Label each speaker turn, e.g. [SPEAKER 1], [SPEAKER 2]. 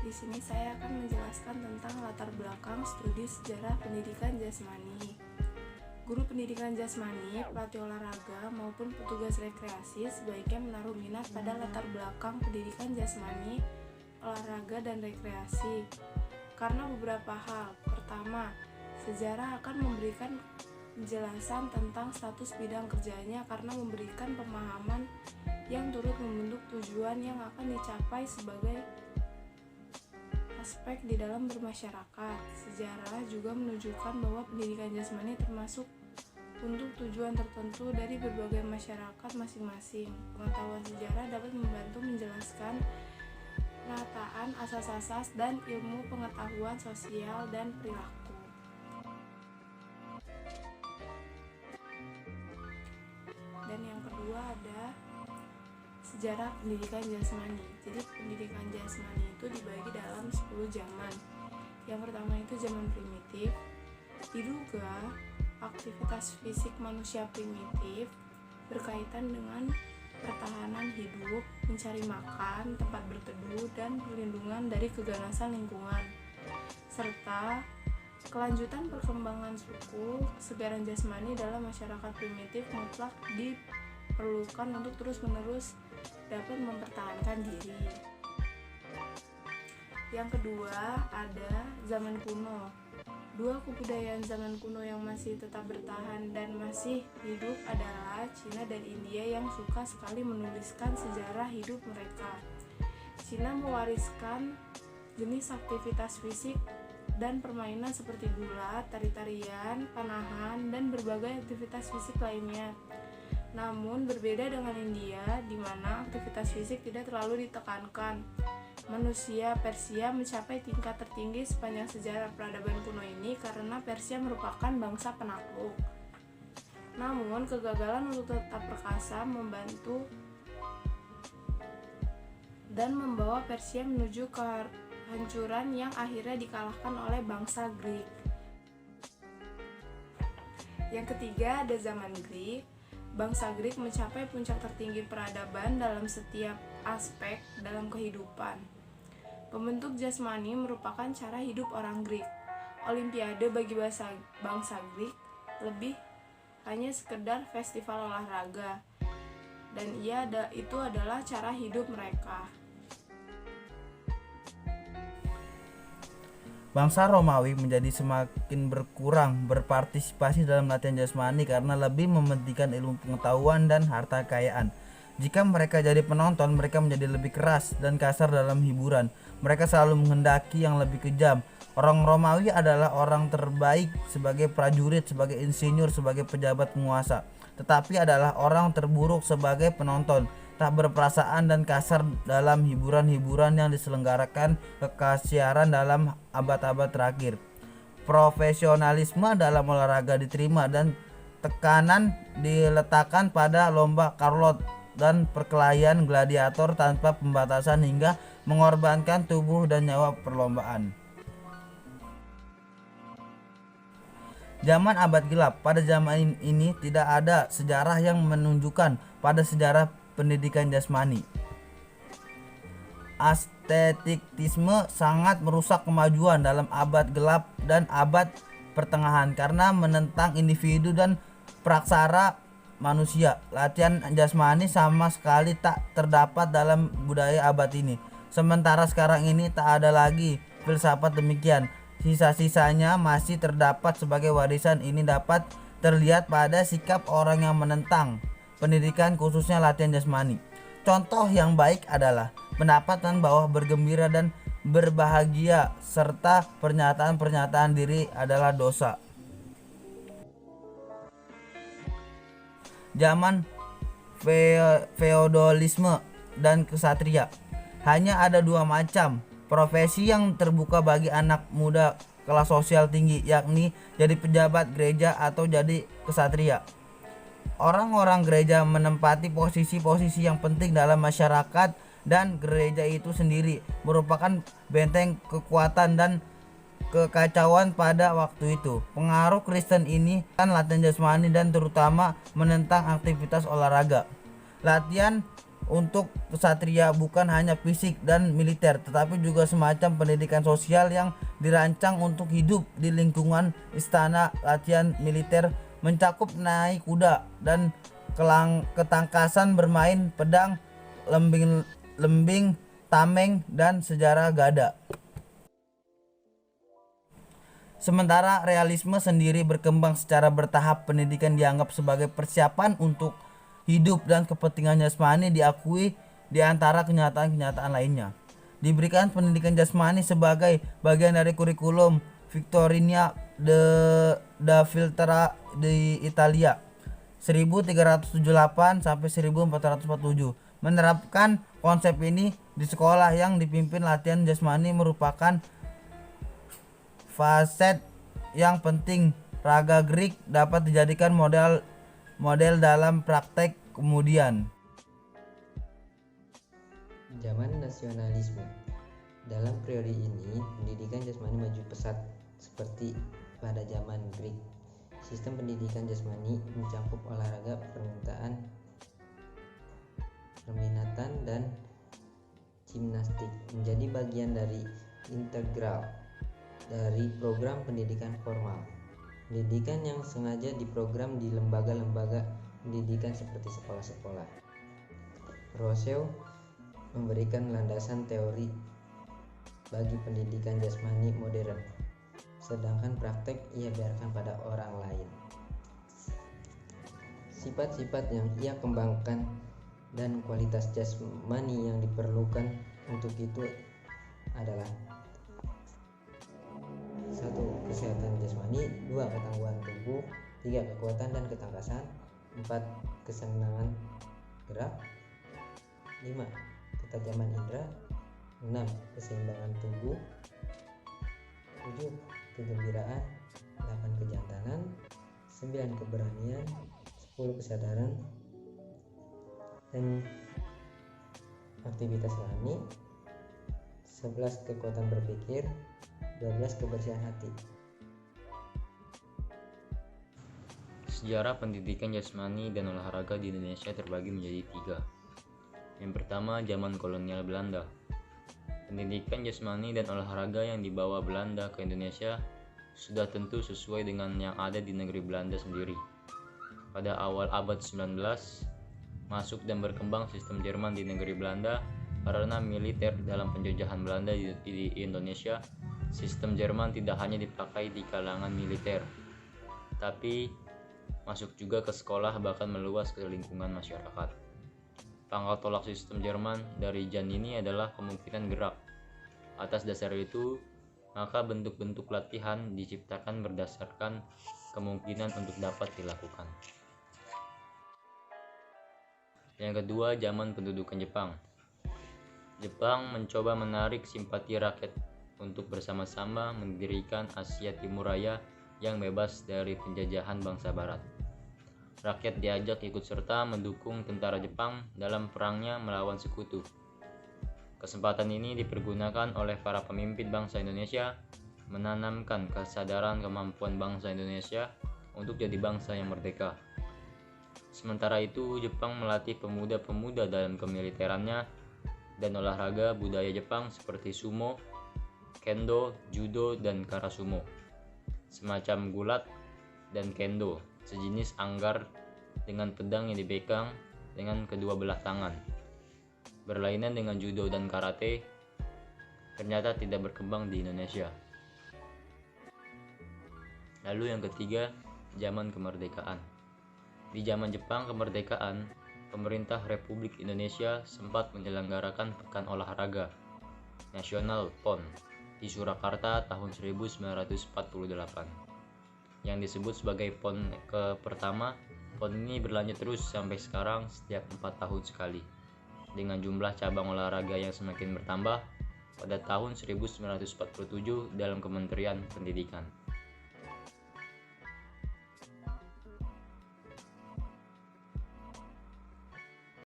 [SPEAKER 1] Di sini saya akan menjelaskan tentang latar belakang studi sejarah pendidikan jasmani. Guru pendidikan jasmani, pelatih olahraga, maupun petugas rekreasi sebaiknya menaruh minat pada latar belakang pendidikan jasmani, olahraga, dan rekreasi. Karena beberapa hal. Pertama, sejarah akan memberikan penjelasan tentang status bidang kerjanya karena memberikan pemahaman yang turut membentuk tujuan yang akan dicapai sebagai aspek di dalam bermasyarakat. Sejarah juga menunjukkan bahwa pendidikan jasmani termasuk untuk tujuan tertentu dari berbagai masyarakat masing-masing. Pengetahuan sejarah dapat membantu menjelaskan penataan asas-asas dan ilmu pengetahuan sosial dan perilaku. Dan yang kedua ada sejarah pendidikan jasmani. Jadi pendidikan jasmani itu dibagi dalam 10 zaman. Yang pertama itu zaman primitif. Diduga aktivitas fisik manusia primitif berkaitan dengan pertahanan hidup, mencari makan, tempat berteduh, dan perlindungan dari keganasan lingkungan, serta kelanjutan perkembangan suku. Kesegaran jasmani dalam masyarakat primitif mutlak diperlukan untuk terus-menerus dapat mempertahankan diri. Yang kedua ada zaman kuno. Dua kebudayaan zaman kuno yang masih tetap bertahan dan masih hidup adalah Cina dan India yang suka sekali menuliskan sejarah hidup mereka. Cina mewariskan jenis aktivitas fisik dan permainan seperti gulat, tari-tarian, panahan, dan berbagai aktivitas fisik lainnya. Namun berbeda dengan India, di mana aktivitas fisik tidak terlalu ditekankan. Manusia Persia mencapai tingkat tertinggi sepanjang sejarah peradaban kuno ini karena Persia merupakan bangsa penakluk. Namun kegagalan untuk tetap perkasa membantu dan membawa Persia menuju kehancuran yang akhirnya dikalahkan oleh bangsa Greek. Yang ketiga ada zaman Greek. Bangsa Greek mencapai puncak tertinggi peradaban dalam setiap aspek dalam kehidupan. Pembentuk jasmani merupakan cara hidup orang Greek. Olimpiade bagi bangsa Greek lebih hanya sekedar festival olahraga, dan itu adalah cara hidup mereka.
[SPEAKER 2] Bangsa Romawi menjadi semakin berkurang berpartisipasi dalam latihan jasmani karena lebih mementingkan ilmu pengetahuan dan harta kekayaan. Jika mereka jadi penonton, mereka menjadi lebih keras dan kasar dalam hiburan. Mereka selalu menghendaki yang lebih kejam. Orang Romawi adalah orang terbaik sebagai prajurit, sebagai insinyur, sebagai pejabat penguasa, tetapi adalah orang terburuk sebagai penonton, tak berperasaan dan kasar dalam hiburan-hiburan yang diselenggarakan kekasiaran dalam abad-abad terakhir. Profesionalisme dalam olahraga diterima dan tekanan diletakkan pada lomba Carlot dan perkelahian gladiator tanpa pembatasan hingga mengorbankan tubuh dan nyawa perlombaan. Zaman abad gelap. Pada zaman ini tidak ada sejarah yang menunjukkan pada sejarah pendidikan jasmani. Estetisme sangat merusak kemajuan dalam abad gelap dan abad pertengahan karena menentang individu dan praksara manusia. Latihan jasmani sama sekali tak terdapat dalam budaya abad ini. Sementara sekarang ini tak ada lagi filsafat demikian. Sisa-sisanya masih terdapat sebagai warisan. Ini dapat terlihat pada sikap orang yang menentang pendidikan, khususnya latihan jasmani. Contoh yang baik adalah pendapatan bahwa bergembira dan berbahagia serta pernyataan-pernyataan diri adalah dosa. Zaman feodalisme dan kesatria. Hanya ada dua macam profesi yang terbuka bagi anak muda kelas sosial tinggi, yakni jadi pejabat gereja atau jadi kesatria. Orang-orang gereja menempati posisi-posisi yang penting dalam masyarakat, dan gereja itu sendiri merupakan benteng kekuatan dan kekacauan pada waktu itu. Pengaruh Kristen ini kan latihan jasmani dan terutama menentang aktivitas olahraga. Latihan untuk kesatria bukan hanya fisik dan militer, tetapi juga semacam pendidikan sosial yang dirancang untuk hidup di lingkungan istana. Latihan militer mencakup naik kuda dan ketangkasan, bermain pedang, lembing, tameng, dan sejarah gada. Sementara realisme sendiri berkembang secara bertahap. Pendidikan dianggap sebagai persiapan untuk hidup dan kepentingan jasmani diakui di antara kenyataan-kenyataan lainnya. Diberikan pendidikan jasmani sebagai bagian dari kurikulum Victorina da Filtra di Italia 1378 sampai 1447. Menerapkan konsep ini di sekolah yang dipimpin, latihan jasmani merupakan faset yang penting. Raga Greek dapat dijadikan model dalam praktek kemudian.
[SPEAKER 3] Zaman nasionalisme. Dalam periode ini, pendidikan jasmani maju pesat seperti pada zaman Greek. Sistem pendidikan jasmani mencakup olahraga, perminatan, dan gimnastik, menjadi bagian dari integral dari program pendidikan formal. Pendidikan yang sengaja diprogram di lembaga-lembaga pendidikan seperti sekolah-sekolah. Rousseau memberikan landasan teori bagi pendidikan jasmani modern, sedangkan praktek ia biarkan pada orang lain. Sifat-sifat yang ia kembangkan dan kualitas jasmani yang diperlukan untuk itu adalah: 1. Kesehatan jasmani, 2. Ketangguhan tubuh, 3. Kekuatan dan ketangkasan, 4. Kesenangan gerak, 5. Ketajaman indera, 6. Keseimbangan tubuh, 7. Kegembiraan, 8. Kejantanan, 9. Keberanian, 10. Kesadaran dan aktivitas alami, 11. Kekuatan berpikir, 12. Kebersihan hati.
[SPEAKER 4] Sejarah pendidikan jasmani dan olahraga di Indonesia terbagi menjadi 3. Yang pertama, zaman kolonial Belanda. Pendidikan jasmani dan olahraga yang dibawa Belanda ke Indonesia sudah tentu sesuai dengan yang ada di negeri Belanda sendiri. Pada awal abad 19, masuk dan berkembang sistem Jerman di negeri Belanda karena militer dalam penjajahan Belanda di Indonesia. Sistem Jerman tidak hanya dipakai di kalangan militer, tapi masuk juga ke sekolah, bahkan meluas ke lingkungan masyarakat. Pangkal tolak sistem Jerman dari Jan ini adalah kemungkinan gerak. Atas dasar itu, maka bentuk-bentuk latihan diciptakan berdasarkan kemungkinan untuk dapat dilakukan. Yang kedua, zaman pendudukan Jepang. Jepang mencoba menarik simpati rakyat untuk bersama-sama mendirikan Asia Timur Raya yang bebas dari penjajahan bangsa Barat. Rakyat diajak ikut serta mendukung tentara Jepang dalam perangnya melawan sekutu. Kesempatan ini dipergunakan oleh para pemimpin bangsa Indonesia menanamkan kesadaran kemampuan bangsa Indonesia untuk jadi bangsa yang merdeka. Sementara itu, Jepang melatih pemuda-pemuda dalam kemiliterannya dan olahraga budaya Jepang seperti sumo, kendo, judo, dan karasumo. Semacam gulat dan kendo, sejenis anggar dengan pedang yang dipegang dengan kedua belah tangan. Berlainan dengan judo dan karate, ternyata tidak berkembang di Indonesia. Lalu yang ketiga, zaman kemerdekaan. Di zaman Jepang kemerdekaan, pemerintah Republik Indonesia sempat menyelenggarakan Pekan Olahraga Nasional PON di Surakarta tahun 1948 yang disebut sebagai PON ke-pertama. PON ini berlanjut terus sampai sekarang setiap 4 tahun sekali dengan jumlah cabang olahraga yang semakin bertambah pada tahun 1947 dalam Kementerian Pendidikan.